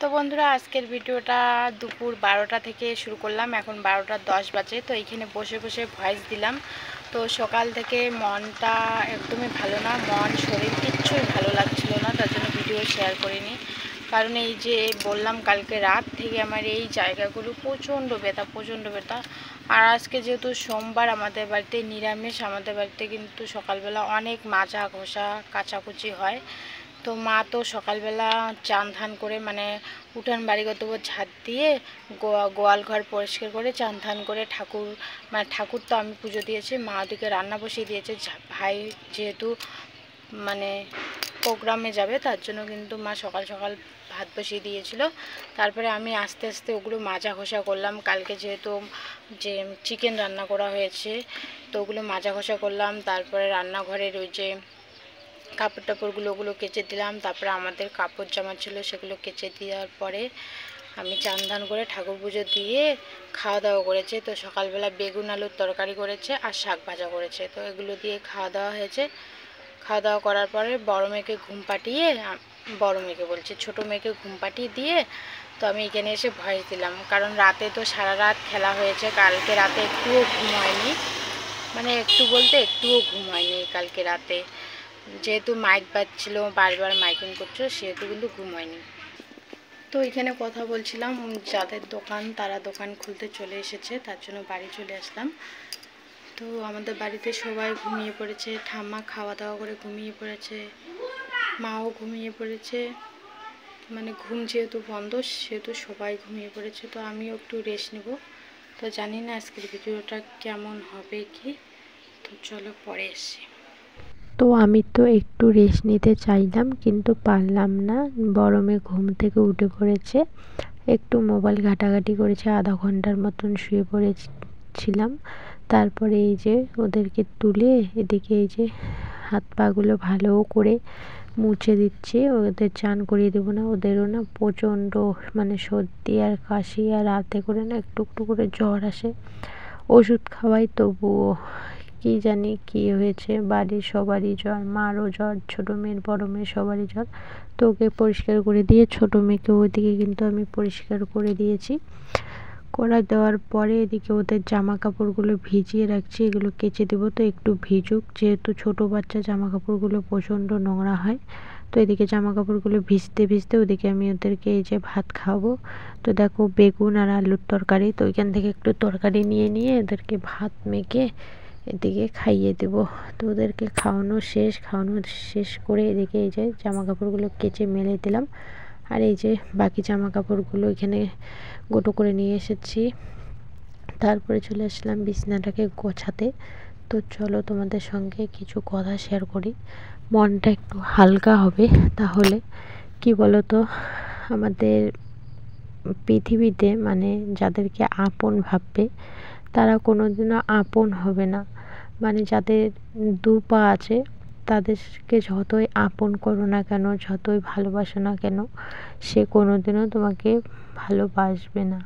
তো বন্ধুরা আজকের ভিডিওটা দুপুর 12টা থেকে শুরু করলাম। এখন 12টা 10 বাজে। তো এইখানে বসে বসে ভয়েস দিলাম। তো সকাল থেকে মনটা একদমই ভালো না, মন শরীর কিচ্ছুই ভালো লাগছিল না, তার জন্য ভিডিও শেয়ার করিনি। কারণ এই যে বললাম কালকে রাত থেকে আমার এই জায়গাগুলো প্রচণ্ড ব্যথা। আর আজকে যেহেতু সোমবার, আমাদের বাড়িতে নিরামিষ, আমাদের বাড়িতে কিন্তু সকালবেলা অনেক মাজা ঘষা কাচাকুচি হয়। তো মা তো সকালবেলা চান ধান করে মানে উঠান বাড়িগত ঝাঁট দিয়ে গোয়াল ঘর পরিষ্কার করে চান ধান করে ঠাকুর তো আমি পুজো দিয়েছি, মা ওদিকে রান্না বসিয়ে দিয়েছে। ভাই যেহেতু মানে প্রোগ্রামে যাবে, তার জন্য কিন্তু মা সকাল সকাল ভাত বসিয়ে দিয়েছিল। তারপরে আমি আস্তে আস্তে ওগুলো মাজা ঘষা করলাম। কালকে যেহেতু যে চিকেন রান্না করা হয়েছে, তো ওগুলো মাজা ঘষা করলাম। তারপরে রান্নাঘরের ওই যে কাপড় টাপড়গুলো কেচে দিলাম। তারপরে আমাদের কাপড় জামা ছিল, সেগুলো কেচে দেওয়ার পরে আমি চান ধান করে ঠাকুর পুজো দিয়ে খাওয়া দাওয়া করেছে। তো সকালবেলা বেগুন আলুর তরকারি করেছে আর শাক ভাজা করেছে। তো এগুলো দিয়ে খাওয়া দাওয়া হয়েছে। খাওয়া দাওয়া করার পরে বড় মেয়েকে ঘুম পাঠিয়ে, বড় মেয়েকে বলছি, ছোটো মেয়েকে ঘুম পাঠিয়ে দিয়ে তো আমি এখানে এসে ভয়েস দিলাম। কারণ রাতে তো সারা রাত খেলা হয়েছে, কালকে রাতে একটুও ঘুম হয়নি, মানে একটু বলতে একটুও ঘুম হয়নি কালকে রাতে। যেহেতু মাইক বাজছিল, বারবার মাইকিং করছিল, সেহেতু কিন্তু ঘুম হয়নি। তো এখানে কথা বলছিলাম, যাদের দোকান তারা দোকান খুলতে চলে এসেছে, তার জন্য বাড়ি চলে আসলাম। তো আমাদের বাড়িতে সবাই ঘুমিয়ে পড়েছে। ঠাম্মা খাওয়া দাওয়া করে ঘুমিয়ে পড়েছে, মাও ঘুমিয়ে পড়েছে, মানে ঘুম যেহেতু বন্ধ সেহেতু সবাই ঘুমিয়ে পড়েছে। তো আমিও একটু রেস্ট নেব। তো জানি না আজকের ভিডিওটা কেমন হবে কি, তো চলো পরে এসে। তো আমি তো একটু রেস্ট নিতে চাইলাম কিন্তু পারলাম না। বড় মেয়ে ঘুম থেকে উঠে পড়েছে, একটু মোবাইল ঘাটাঘাটি করেছে, আধা ঘন্টার মতন শুয়ে পড়েছিলাম। তারপরে এই যে ওদেরকে তুলে এদিকে এই যে হাত পাগুলো ভালো করে মুছে দিচ্ছি। ওদের চান করিয়ে দেবো না, ওদেরও না প্রচণ্ড মানে সর্দি আর কাশি, আর রাতে করে না একটু একটু করে জ্বর আসে। ওষুধ খাওয়াই তবুও কী জানি কী হয়েছে, বাড়ির সবারই জ্বর, মারও জ্বর, ছোটো মেয়ের বড় মেয়ের সবারই জ্বর। তো ওকে পরিষ্কার করে দিয়ে ছোটো মেয়েকে ওইদিকে কিন্তু আমি পরিষ্কার করে দিয়েছি। করে দেওয়ার পরে এদিকে ওদের জামা কাপড়গুলো ভিজিয়ে রাখছি, এগুলো কেচে দেবো। তো একটু ভিজুক, যেহেতু ছোটো বাচ্চা জামা কাপড়গুলো প্রচণ্ড নোংরা হয়। তো এদিকে জামা কাপড়গুলো ভিজতে ভিজতে ওদিকে আমি ওদেরকে এই যে ভাত খাওয়াবো। তো দেখো বেগুন আর আলুর তরকারি, তো ওইখান থেকে একটু তরকারি নিয়ে নিয়ে এদেরকে ভাত মেখে এদিকে খাইয়ে দেবো। তো ওদেরকে খাওয়ানো শেষ করে এদিকে এই যে জামা কাপড়গুলো কেচে মেলে দিলাম। আর এই যে বাকি জামা কাপড়গুলো এখানে গোটো করে নিয়ে এসেছি। তারপরে চলে আসলাম বিছানাটাকে গোছাতে। তো চলো তোমাদের সঙ্গে কিছু কথা শেয়ার করি, মনটা একটু হালকা হবে। তাহলে কি বলো তো, আমাদের পৃথিবীতে মানে যাদেরকে আপন ভাববে তারা কোনোদিনও আপন হবে না। মানে যাদের দু পা আছে তাদেরকে যতই আপন করো না কেন, যতই ভালোবাসো না কেন, সে কোনোদিনও তোমাকে ভালোবাসবে না।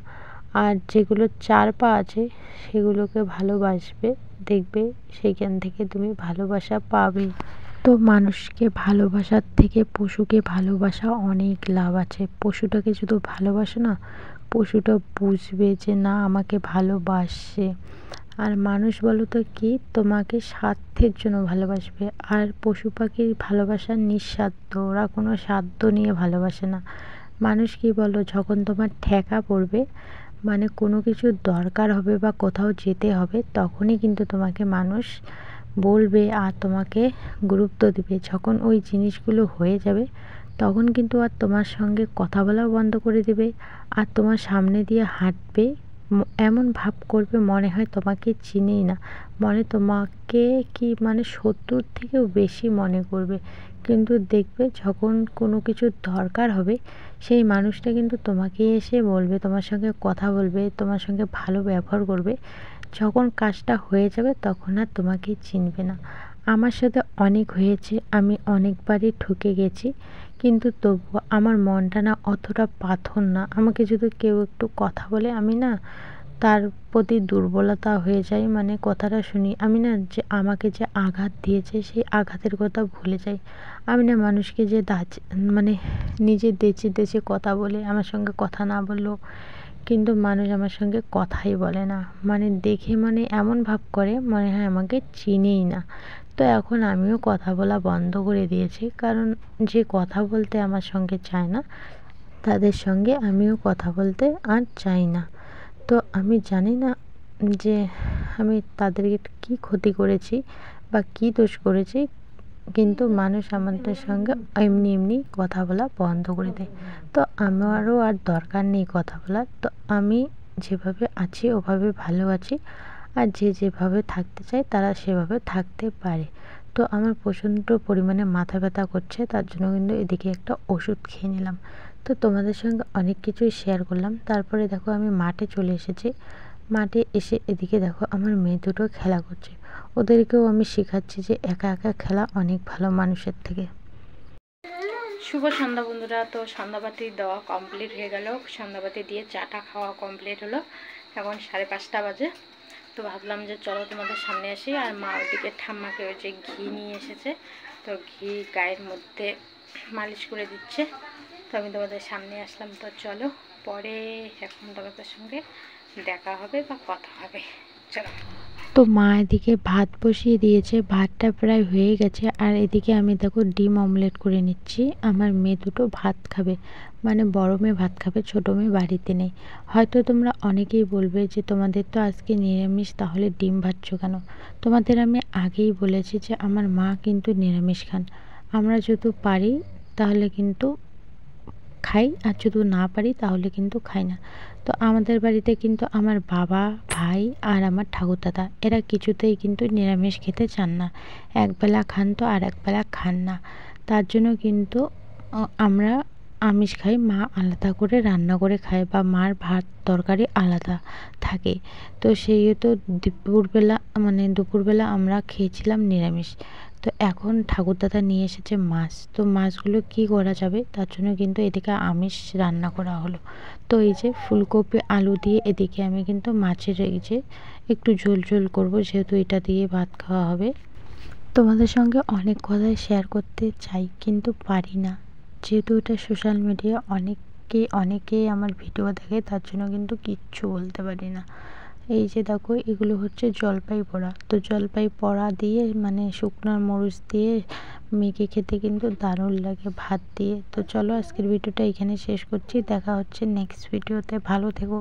আর যেগুলো চার পা আছে সেগুলোকে ভালোবাসবে, দেখবে সেইখান থেকে তুমি ভালোবাসা পাবে। তো মানুষকে ভালোবাসার থেকে পশুকে ভালোবাসা অনেক লাভ আছে। পশুটাকে যদি ভালোবাসো না, পশুটা বুঝবে যে না আমাকে ভালোবাসে। আর মানুষ বলো তো কি, তোমাকে স্বার্থের জন্য ভালোবাসবে। আর পশু পাখির ভালোবাসা নিঃস্বার্থ, ওরা কোনো স্বার্থ নিয়ে ভালোবাসে না। মানুষ কি বলো, যখন তোমার ঠেকা পড়বে, মানে কোনো কিছুর দরকার হবে বা কোথাও যেতে হবে, তখনই কিন্তু তোমাকে মানুষ বলবে আর তোমাকে গুরুত্ব দেবে। যখন ওই জিনিসগুলো হয়ে যাবে তখন কিন্তু আর তোমার সঙ্গে কথা বলাও বন্ধ করে দেবে, আর তোমার সামনে দিয়ে হাঁটবে এমন ভাব করবে মনে হয় তোমাকে চিনেই না, মনে তোমাকে কি মানে শত্রুর থেকেও বেশি মনে করবে। কিন্তু দেখবে যখন কোনো কিছুর দরকার হবে সেই মানুষটা কিন্তু তোমাকে এসে বলবে, তোমার সঙ্গে কথা বলবে, তোমার সঙ্গে ভালো ব্যবহার করবে। যখন কাজটা হয়ে যাবে তখন আর তোমাকে চিনবে না। আমার সাথে অনেক হয়েছে, আমি অনেকবারই ঠকে গেছি, কিন্তু তবুও আমার মনটা না অতটা পাথর না। আমাকে যদি কেউ একটু কথা বলে আমি না তার প্রতি দুর্বলতা হয়ে যায়। মানে কথাটা শুনি আমি না, যে আমাকে যে আঘাত দিয়েছে সেই আঘাতের কথা ভুলে যাই। আমি না মানুষকে যে মানে নিজে দেচে দেচে কথা বলে, আমার সঙ্গে কথা না বললেও কিন্তু মানুষ আমার সঙ্গে কথাই বলে না, মানে দেখে মানে এমন ভাব করে মনে হয় আমাকে চিনেই না। তো এখন আমিও কথা বলা বন্ধ করে দিয়েছি, কারণ যে কথা বলতে আমার সঙ্গে চায় না তাদের সঙ্গে আমিও কথা বলতে আর চাই না। তো আমি জানি না যে আমি তাদেরকে কী ক্ষতি করেছি বা কী দোষ করেছি, কিন্তু মানুষ আমাদের সঙ্গে এমনি এমনি কথা বলা বন্ধ করে দেয়। তো আমারও আর দরকার নেই কথা বলার। তো আমি যেভাবে আছি ওভাবে ভালো আছি, আর যে যেভাবে থাকতে চায় তারা সেভাবে থাকতে পারে। তো আমার প্রচণ্ড পরিমাণে মাথা ব্যথা করছে, তার জন্য কিন্তু এদিকে একটা ওষুধ খেয়ে নিলাম। তো তোমাদের সঙ্গে অনেক কিছুই শেয়ার করলাম। তারপরে দেখো আমি মাঠে চলে এসেছি। মাঠে এসে এদিকে দেখো আমার মেয়ে দুটো খেলা করছে। ওদেরকেও আমি শেখাচ্ছি যে একা একা খেলা অনেক ভালো মানুষের থেকে। শুভ সন্ধ্যা বন্ধুরা। তো সন্ধ্যাবাতি দেওয়া কমপ্লিট হয়ে গেল, সন্ধ্যাবাতি দিয়ে চাটা খাওয়া কমপ্লিট হলো। এখন 5:30 বাজে। তো ভাবলাম যে চলো তোমাদের সামনে আসি। আর মা ওদিকে ঠাম্মাকে ওই যে ঘি নিয়ে এসেছে, তো ঘি গায়ের মধ্যে মালিশ করে দিচ্ছে। তো আমি তোমাদের সামনে আসলাম। তো চলো পরে এখন তোমাদের সঙ্গে দেখা হবে বা কথা হবে, চলো। তো মা এদিকে ভাত বসিয়ে দিয়েছে, ভাতটা প্রায় হয়ে গেছে। আর এদিকে আমি দেখো ডিম অমলেট করে নিচ্ছি। আমার মেয়ে দুটো ভাত খাবে, মানে বড় মেয়ে ভাত খাবে, ছোটো মেয়ে বাড়িতে নেই। হয়তো তোমরা অনেকেই বলবে যে তোমাদের তো আজকে নিরামিষ, তাহলে ডিম ভাজছো কেন? তোমাদের আমি আগেই বলেছি যে আমার মা কিন্তু নিরামিষ খান। আমরা যদি পারি তাহলে কিন্তু খাই, আর যদি না পারি তাহলে কিন্তু খাই না। তো আমাদের বাড়িতে কিন্তু আমার বাবা, ভাই আর আমার ঠাকুরদাদা এরা কিছুতেই কিন্তু নিরামিষ খেতে চান না। একবেলা খান তো আর একবেলা খান না। তার জন্য কিন্তু আমরা আমিষ খাই। মা আলাদা করে রান্না করে খায়, বা মার ভাত তরকারি আলাদা থাকে। তো সেই তো দুপুরবেলা আমরা খেয়েছিলাম নিরামিষ। তো এখন ঠাকুরদাদা নিয়ে এসেছে মাছ। তো মাছগুলো কি করা যাবে, তার জন্য কিন্তু এদিকে আমিষ রান্না করা হলো। তো এই যে ফুলকপি আলু দিয়ে এদিকে আমি কিন্তু মাছের এই যে একটু ঝোল ঝোল করবো, যেহেতু এটা দিয়ে ভাত খাওয়া হবে। তোমাদের সঙ্গে অনেক কথাই শেয়ার করতে চাই কিন্তু পারি না, যেহেতু এটা সোশ্যাল মিডিয়া অনেকেই আমার ভিডিও দেখে, তার জন্য কিন্তু কিচ্ছু বলতে পারি না। এই যে দেখো এগুলো হচ্ছে জলপাই পোড়া। তো জলপাই পোড়া দিয়ে মানে শুকনো মরিচ দিয়ে মেখে খেতে কিন্তু দারুণ লাগে ভাত দিয়ে। তো চলো আজকের ভিডিওটা এখানে শেষ করছি, দেখা হচ্ছে নেক্সট ভিডিওতে। ভালো থেকো।